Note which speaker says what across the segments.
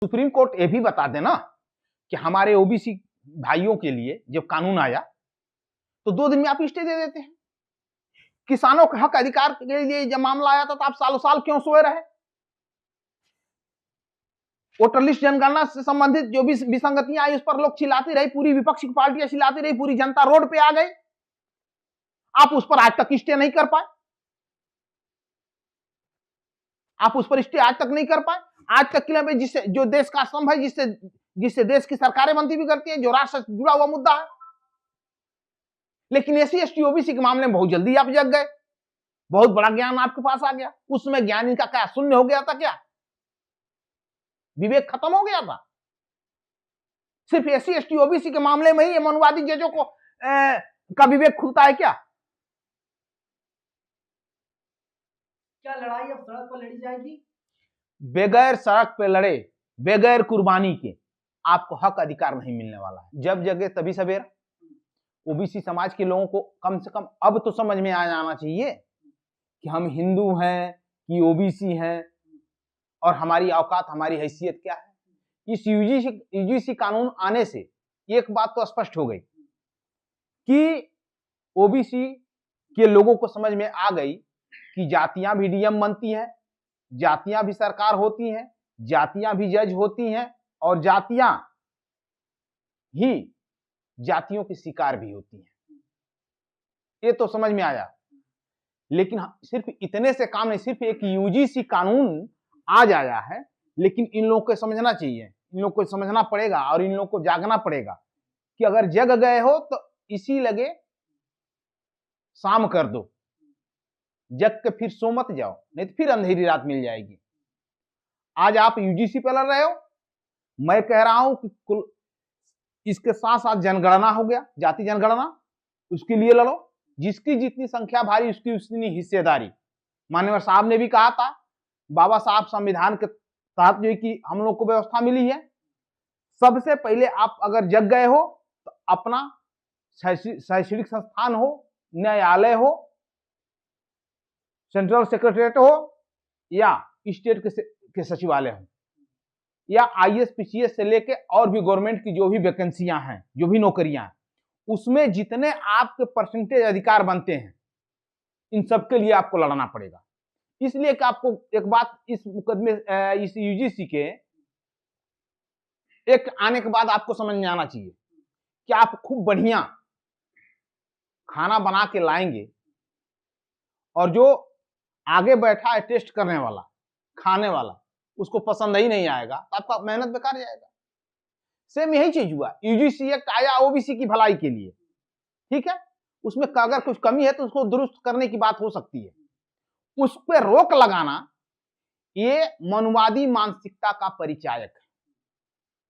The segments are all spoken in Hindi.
Speaker 1: सुप्रीम कोर्ट ये भी बता देना कि हमारे ओबीसी भाइयों के लिए जब कानून आया तो 2 दिन में आप स्टे दे देते हैं। किसानों के हक अधिकार के लिए जब मामला आया था तो आप सालों साल क्यों सोए रहे? वोटर लिस्ट जनगणना से संबंधित जो भी विसंगतियां आई उस पर लोग चिल्लाती रही, पूरी विपक्षी पार्टियां चिल्लाती रही, पूरी जनता रोड पे आ गई। आप उस पर आज तक स्टे नहीं कर पाए। आप उस पर स्टे आज तक नहीं कर पाए। आज तक के लिए जिससे जो देश का स्तंभ है, जिससे देश की सरकारें बनती भी करती हैं, जो राष्ट्र से जुड़ा हुआ मुद्दा है। लेकिन एससी एसटी ओबीसी के मामले में बहुत जल्दी आप जग गए। बहुत बड़ा ज्ञान आपके पास आ गया। उस समय ज्ञान इनका क्या शून्य हो गया था? क्या विवेक खत्म हो गया था? सिर्फ एससी एसटी ओबीसी के मामले में ही मनुवादी जजों को का विवेक खुलता है क्या?
Speaker 2: क्या लड़ाई अब सड़क पर लड़ी जाएगी?
Speaker 1: बगैर सड़क पे लड़े, बगैर कुर्बानी के आपको हक अधिकार नहीं मिलने वाला है। जब जगे तभी सवेरा। ओबीसी समाज के लोगों को कम से कम अब तो समझ में आ जाना चाहिए कि हम हिंदू हैं कि ओबीसी हैं और हमारी औकात, हमारी हैसियत क्या है। इस यूजीसी कानून आने से एक बात तो स्पष्ट हो गई कि ओबीसी के लोगों को समझ में आ गई कि जातियां भी डीएम बनती हैं, जातियां भी सरकार होती हैं, जातियां भी जज होती हैं और जातियां ही जातियों की शिकार भी होती हैं। ये तो समझ में आया। लेकिन सिर्फ इतने से काम नहीं, सिर्फ एक यूजीसी कानून आज आया है, लेकिन इन लोगों को समझना चाहिए, इन लोगों को समझना पड़ेगा और इन लोगों को जागना पड़ेगा कि अगर जग गए हो तो इसी लगे शाम कर दो, जग के फिर सो मत जाओ, नहीं तो फिर अंधेरी रात मिल जाएगी। आज आप यूजीसी पे लड़ रहे हो, मैं कह रहा हूं कि इसके साथ साथ जनगणना हो गया, जाति जनगणना, उसके लिए लड़ो। जिसकी जितनी संख्या भारी उसकी उतनी हिस्सेदारी। माननीय साहब ने भी कहा था, बाबा साहब संविधान के तहत जो कि हम लोग को व्यवस्था मिली है, सबसे पहले आप अगर जग गए हो तो अपना शैक्षणिक संस्थान हो, न्यायालय हो, सेंट्रल सेक्रेटरीट हो या स्टेट के सचिवालय हो या आईएएस पीसीएस से लेके और भी गवर्नमेंट की जो भी वैकेंसियां हैं, जो भी नौकरियां हैं, उसमें जितने आपके परसेंटेज अधिकार बनते हैं, इन सब के लिए आपको लड़ना पड़ेगा। इसलिए कि आपको एक बात इस मुकदमे, इस यूजीसी के एक आने के बाद आपको समझ में आना चाहिए कि आप खूब बढ़िया खाना बना के लाएंगे और जो आगे बैठा है टेस्ट करने वाला, खाने वाला, उसको पसंद ही नहीं आएगा तो आपका मेहनत बेकार जाएगा। सेम यही चीज हुआ, यूजीसी एक्ट आया ओबीसी की भलाई के लिए, ठीक है, उसमें अगर कुछ कमी है तो उसको दुरुस्त करने की बात हो सकती है। उस पर रोक लगाना ये मनुवादी मानसिकता का परिचायक है,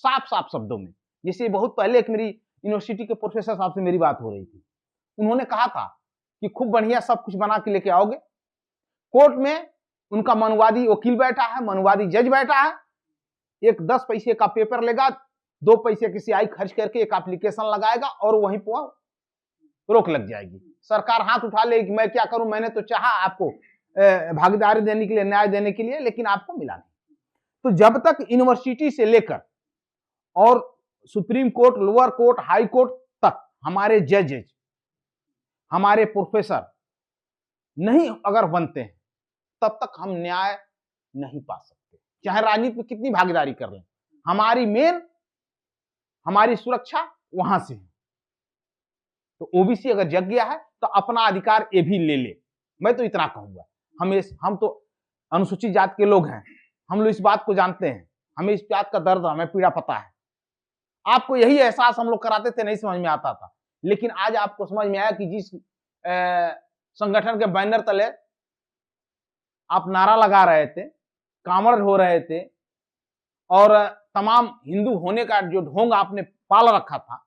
Speaker 1: साफ साफ शब्दों में। जैसे बहुत पहले एक मेरी यूनिवर्सिटी के प्रोफेसर साहब से मेरी बात हो रही थी, उन्होंने कहा था कि खूब बढ़िया सब कुछ बना के लेके आओगे, कोर्ट में उनका मनुवादी वकील बैठा है, मनुवादी जज बैठा है, एक 10 पैसे का पेपर लेगा, 2 पैसे की स्याही खर्च करके एक एप्लीकेशन लगाएगा और वहीं पर रोक लग जाएगी। सरकार हाथ उठा लेगी, मैं क्या करूं, मैंने तो चाहा आपको भागीदारी देने के लिए, न्याय देने के लिए, लेकिन आपको मिला नहीं। तो जब तक यूनिवर्सिटी से लेकर और supreme court, lower court, high court तक हमारे जजेज, हमारे प्रोफेसर नहीं अगर बनते हैं, तब तक हम न्याय नहीं पा सकते, चाहे राजनीति में कितनी भागीदारी कर लें। हमारी सुरक्षा वहां से है। तो ओबीसी अगर जग गया है तो अपना अधिकार ये भी ले ले। मैं तो इतना कहूंगा, हम तो अनुसूचित जाति के लोग हैं, हम लोग इस बात को जानते हैं, हमें इस बात का दर्द, हमें पीड़ा पता है। आपको यही एहसास हम लोग कराते थे, नहीं समझ में आता था, लेकिन आज आपको समझ में आया कि जिस संगठन के बैनर तले आप नारा लगा रहे थे, कांवड़ हो रहे थे और तमाम हिंदू होने का जो ढोंग आपने पाल रखा था,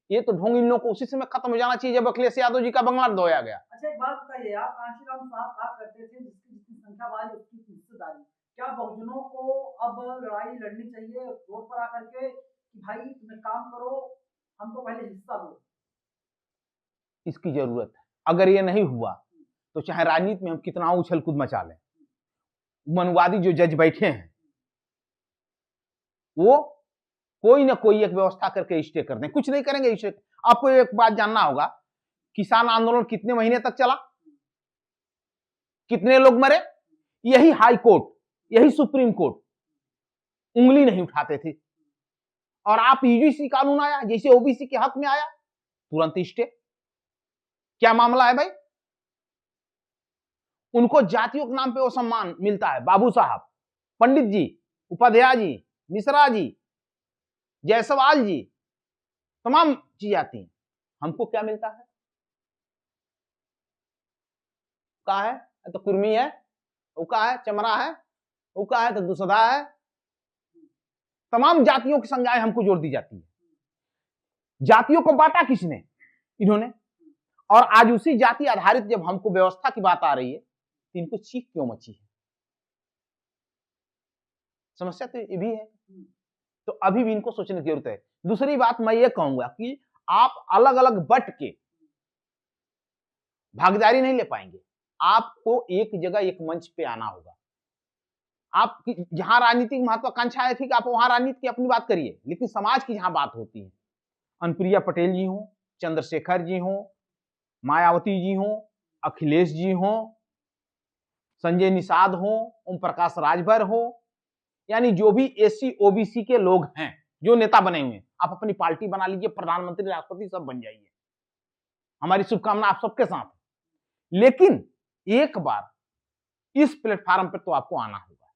Speaker 1: ये तो ढोंग इन लोगों को उसी समय खत्म हो जाना चाहिए जब अखिलेश यादव जी का बंगला धोया गया।
Speaker 2: अच्छा, एक बात बताइए, आप कांशीराम साहब कहा करते थे जिसकी जितनी संख्या वाली उसकी हिस्सेदारी, क्या बहुजनों को अब लड़ाई लड़नी चाहिए रोड पर आकर के कि भाई तुम्हें काम करो, हमको पहले हिस्सा दो?
Speaker 1: इसकी जरूरत है। अगर ये नहीं हुआ तो चाहे राजनीति में हम कितना उछल कूद मचा लें, मनुवादी जो जज बैठे हैं वो कोई ना कोई एक व्यवस्था करके स्टे कर दें, कुछ नहीं करेंगे स्टे। आपको एक बात जानना होगा, किसान आंदोलन कितने महीने तक चला, कितने लोग मरे, यही हाई कोर्ट, यही सुप्रीम कोर्ट उंगली नहीं उठाते थे। और आप यूजीसी कानून आया, जैसे ओबीसी के हक में आया तुरंत स्टे। क्या मामला है भाई? उनको जातियों के नाम पे वो सम्मान मिलता है, बाबू साहब, पंडित जी, उपाध्याय जी, मिश्रा जी, जायसवाल जी, तमाम चीजें आती हैं। हमको क्या मिलता है? का है तो कुर्मी है, उका है, चमरा है, उका है तो दुसदा है, तमाम जातियों की संज्ञाएं हमको जोड़ दी जाती है। जातियों को बांटा किसने? इन्होंने। और आज उसी जाति आधारित जब हमको व्यवस्था की बात आ रही है तो इनको चीख क्यों मची है? समस्या तो ये भी है। तो अभी भी इनको सोचने की जरूरत है। दूसरी बात मैं ये कहूंगा कि आप अलग अलग बट के भागीदारी नहीं ले पाएंगे। आपको एक जगह एक मंच पे आना होगा। आप जहां राजनीतिक महत्वाकांक्षा है, ठीक, आप वहां राजनीति की अपनी बात करिए, लेकिन समाज की जहां बात होती है, अनुप्रिया पटेल जी हो, चंद्रशेखर जी हो, मायावती जी हो, अखिलेश जी हो, संजय निषाद हो, ओम प्रकाश राजभर हो, यानी जो भी एससी ओबीसी के लोग हैं, जो नेता बने हुए हैं, आप अपनी पार्टी बना लीजिए, प्रधानमंत्री, राष्ट्रपति सब बन जाइए। हमारी शुभकामना आप सबके साथ है। लेकिन एक बार इस प्लेटफॉर्म पर तो आपको आना होगा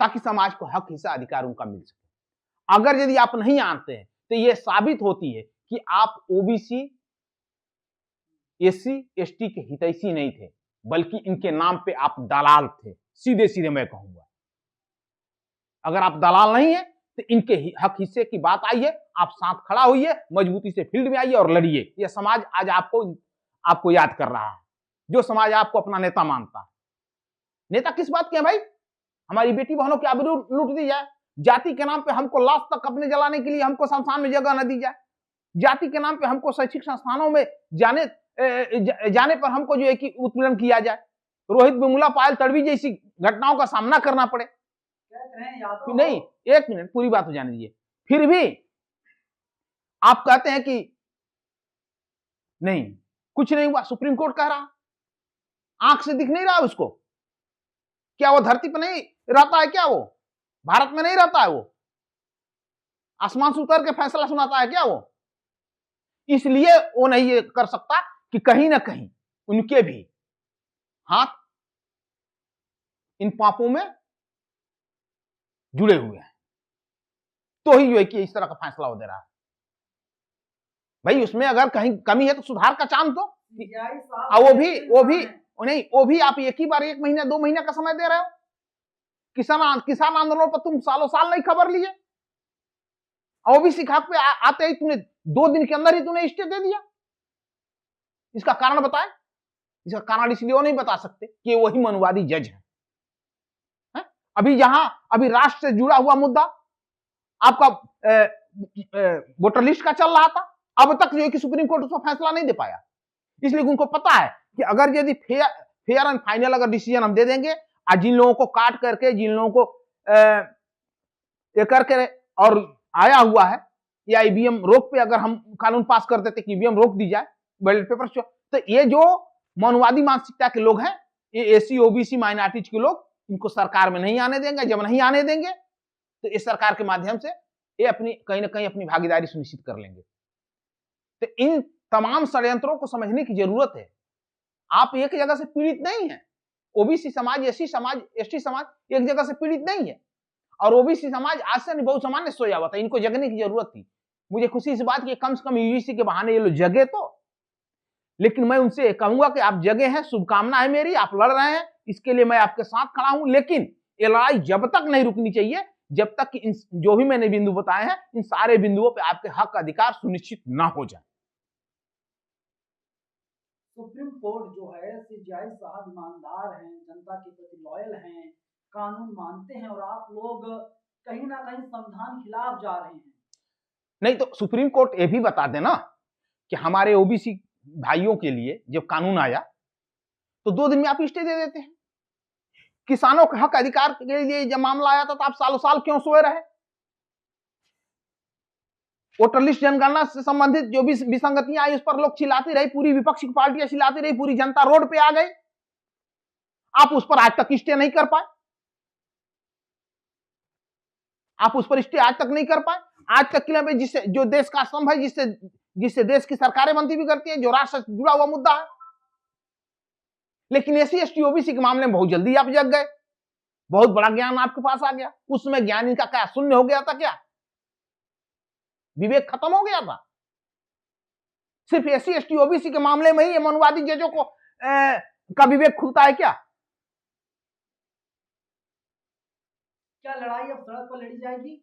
Speaker 1: ताकि समाज को हक, हिस्सा, अधिकार उनका मिल सके। अगर यदि आप नहीं आते हैं तो यह साबित होती है कि आप ओबीसी, एससी, एसटी के हितैषी नहीं थे, बल्कि इनके नाम पे आप दलाल थे। सीधे सीधे मैं कहूंगा, अगर आप दलाल नहीं है तो इनके हक हिस्से की बात आई है, आप साथ खड़ा होइए, मजबूती से फील्ड में आइए और लड़िए। यह समाज आज आपको याद कर रहा है, जो समाज आपको अपना नेता मानता है। नेता किस बात के हैं भाई? हमारी बेटी बहनों की आबरू लूट दी जाए, जाति के नाम पे हमको लाश तक अपने जलाने के लिए हमको शमशान में जगह न दी जाए, जाति के नाम पे हमको शैक्षिक संस्थानों में जाने पर हमको जो है कि उत्पीड़न किया जाए, रोहित वेमुला, पायल तड़वी जैसी घटनाओं का सामना करना पड़े। नहीं, एक मिनट, पूरी बात हो जाने दीजिए। फिर भी आप कहते हैं कि नहीं, कुछ नहीं हुआ, सुप्रीम कोर्ट कह रहा, आंख से दिख नहीं रहा उसको? क्या वो धरती पर नहीं रहता है? क्या वो भारत में नहीं रहता है? वो आसमान से उतर के फैसला सुनाता है क्या वो? इसलिए वो नहीं ये कर सकता कि कहीं ना कहीं उनके भी हाथ इन पापों में जुड़े हुए हैं, तो ही जो है कि इस तरह का फैसला हो दे रहा है। भाई उसमें अगर कहीं कमी है तो सुधार का चांद दो। वो भी आप एक ही बार 1 महीना 2 महीने का समय दे रहे हो। किसान आंदोलन पर तुम सालों साल नहीं खबर लिए, ओबीसी हक पे आते ही तूने 2 दिन के अंदर ही तूने स्टे दे दिया। इसका कारण बताए? इसका कारण इसलिए वो नहीं बता सकते कि वही मनुवादी जज है। अभी राष्ट्र से जुड़ा हुआ मुद्दा आपका वोटर लिस्ट का चल रहा था, अब तक जो है कि सुप्रीम कोर्ट उसका फैसला नहीं दे पाया। इसलिए उनको पता है कि अगर यदि फेयर एंड फाइनल अगर डिसीजन हम दे देंगे, और जिन लोगों को काट करके, जिन लोगों को ये करके और आया हुआ है, या ईवीएम रोक पे अगर हम कानून पास कर देते कि ईवीएम रोक दी जाए बैलेट पेपर, तो ये जो मनुवादी मानसिकता के लोग हैं, ये एससी ओबीसी माइनॉरिटीज के लोग, इनको सरकार में नहीं आने देंगे। जब नहीं आने देंगे तो इस सरकार के माध्यम से ये अपनी कहीं ना कहीं अपनी भागीदारी सुनिश्चित कर लेंगे। तो इन तमाम षड्यंत्रों को समझने की जरूरत है। आप एक जगह से पीड़ित नहीं है। ओबीसी समाज, एससी समाज, एसटी समाज एक जगह से पीड़ित नहीं है, और ओबीसी समाज आज से बहुत सामान्य सोया हुआ था। इनको जगने की जरूरत थी। मुझे खुशी इस बात की कम से कम यूजीसी के बहाने ये लोग जगे तो। लेकिन मैं उनसे कहूंगा कि आप जगे हैं, शुभकामना है मेरी, आप लड़ रहे हैं, इसके लिए मैं आपके साथ खड़ा हूं। लेकिन ये लड़ाई जब तक नहीं रुकनी चाहिए जब तक कि इन जो भी मैंने बिंदु बताए हैं, इन सारे बिंदुओं पे आपके हक अधिकार सुनिश्चित ना हो जाए।
Speaker 2: सुप्रीम कोर्ट जो है, सीजेआई साहब ईमानदार हैं, जनता के प्रति लॉयल हैं, कानून मानते हैं, और आप लोग कहीं ना कहीं संविधान खिलाफ जा रहे हैं।
Speaker 1: नहीं तो सुप्रीम कोर्ट ये भी बता देना कि हमारे ओबीसी भाइयों के लिए जब कानून आया तो 2 दिन में आप स्टे दे देते हैं। किसानों के हक अधिकार के लिए जब मामला आया था तो आप सालों साल क्यों सोए रहे? वोटर लिस्ट जनगणना से संबंधित जो भी विसंगतियां आई उस पर लोग चिल्लाते रहे, पूरी विपक्षी पार्टियां चिल्लाती रही, पूरी जनता रोड पे आ गई। आप उस पर आज तक स्टे नहीं कर पाए, आप उस पर स्टे आज तक नहीं कर पाए। आज तक के लिए जिससे जो देश का स्तंभ है, जिससे देश की सरकारें बनती भी करती हैं, जो राष्ट्र से जुड़ा हुआ मुद्दा है। लेकिन एससी एसटी ओबीसी के मामले में बहुत जल्दी आप जग गए, बहुत बड़ा ज्ञान आपके पास आ गया। उस समय ज्ञान इनका क्या शून्य हो गया था? क्या विवेक खत्म हो गया था? सिर्फ एससी एसटी ओबीसी के मामले में ही ये मनुवादी जजों को का विवेक खुलता है क्या?
Speaker 2: क्या लड़ाई अब सड़क पर लड़ी जाएगी?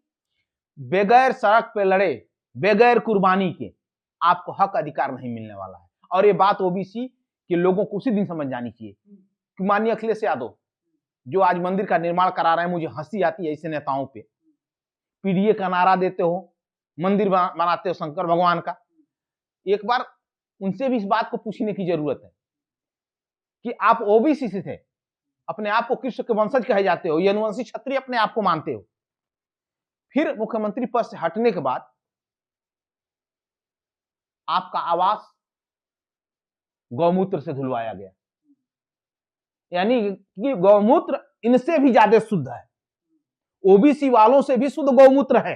Speaker 1: बगैर सड़क पे लड़े, बगैर कुर्बानी के आपको हक अधिकार नहीं मिलने वाला है। और ये बात ओबीसी के लोगों को उसी दिन समझ जानी चाहिए कि माननीय अखिलेश यादव जो आज मंदिर का निर्माण करा रहे हैं, मुझे हंसी आती है ऐसे नेताओं पे। पीडीए का नारा देते हो, मंदिर बनाते हो शंकर भगवान का। एक बार उनसे भी इस बात को पूछने की जरूरत है कि आप ओबीसी से थे, अपने आप को कृष्ण के वंशज कहे जाते हो, यदुवंशी क्षत्रिय अपने आप को मानते हो, फिर मुख्यमंत्री पद से हटने के बाद आपका आवास गौमूत्र से धुलवाया गया। यानी कि गौमूत्र इनसे भी ज्यादा शुद्ध है, ओबीसी वालों से भी शुद्ध गौमूत्र है।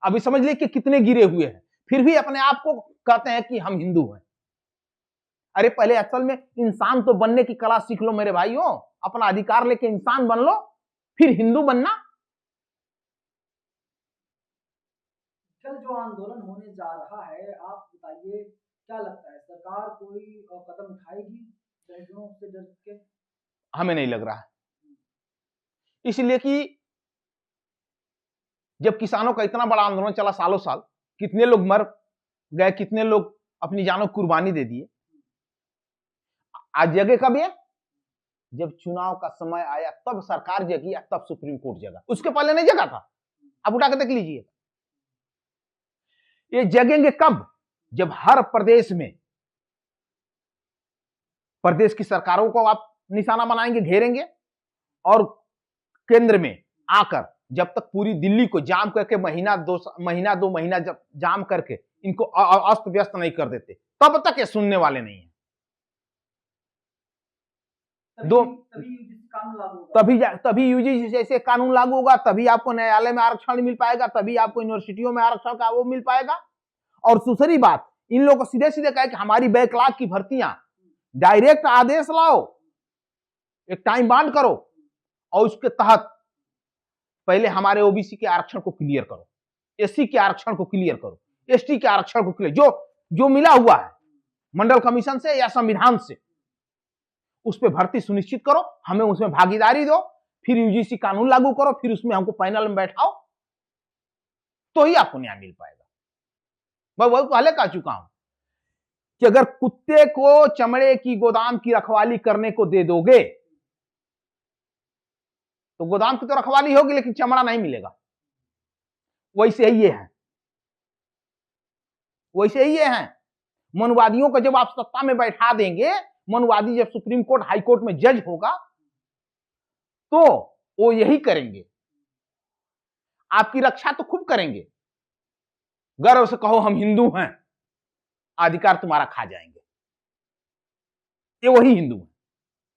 Speaker 1: अभी समझ लीजिए कि कितने गिरे हुए हैं, फिर भी अपने आप को कहते हैं कि हम हिंदू हैं। अरे पहले असल में इंसान तो बनने की कला सीख लो मेरे भाइयों, अपना अधिकार लेके इंसान बन लो, फिर हिंदू बनना।
Speaker 2: कल जो आंदोलन होने जा रहा है, आप बताइए क्या लगता है, सरकार कोई कदम उठाएगी दहशतों से डर के?
Speaker 1: हमें नहीं लग रहा है, इसलिए कि जब किसानों का इतना बड़ा आंदोलन चला सालों साल, कितने लोग मर गए, कितने लोग अपनी जानों की कुर्बानी दे दिए। आज जगह कब है? जब चुनाव का समय आया तब सरकार जगी, तब सुप्रीम कोर्ट जगा, उसके पहले नहीं जगा था। आप उठा के देख लीजिए। ये जगेंगे कब? जब हर प्रदेश में प्रदेश की सरकारों को आप निशाना बनाएंगे, घेरेंगे, और केंद्र में आकर जब तक पूरी दिल्ली को जाम करके महीना दो महीना जब जाम करके इनको अस्त व्यस्त नहीं कर देते, तब तक ये सुनने वाले नहीं है। तभी यूजीसी जैसे कानून लागू होगा, तभी आपको न्यायालय में आरक्षण मिल पाएगा, तभी आपको यूनिवर्सिटियों में आरक्षण का वो मिल पाएगा। और दूसरी बात, इन लोगों को सीधे सीधे कहे कि हमारी बैकलॉग की भर्तियां डायरेक्ट आदेश लाओ, एक टाइम बाउंड करो, और उसके तहत पहले हमारे ओबीसी के आरक्षण को क्लियर करो, एससी के आरक्षण को क्लियर करो, एसटी के आरक्षण को क्लियर, जो मिला हुआ है मंडल कमीशन से या संविधान से, उस पर भर्ती सुनिश्चित करो, हमें उसमें भागीदारी दो, फिर यूजीसी कानून लागू करो, फिर उसमें हमको पैनल में बैठाओ, तो ही आपको न्याय मिल पाएगा। मैं बहुत पहले कह चुका हूं कि अगर कुत्ते को चमड़े की गोदाम की रखवाली करने को दे दोगे तो गोदाम की तो रखवाली होगी, लेकिन चमड़ा नहीं मिलेगा। वैसे ही ये है, वैसे ही ये है। मनुवादियों को जब आप सत्ता में बैठा देंगे, मनुवादी जब सुप्रीम कोर्ट हाई कोर्ट में जज होगा तो वो यही करेंगे, आपकी रक्षा तो खूब करेंगे, गर्व से कहो हम हिंदू हैं, अधिकार तुम्हारा खा जाएंगे, ये वही हिंदू है।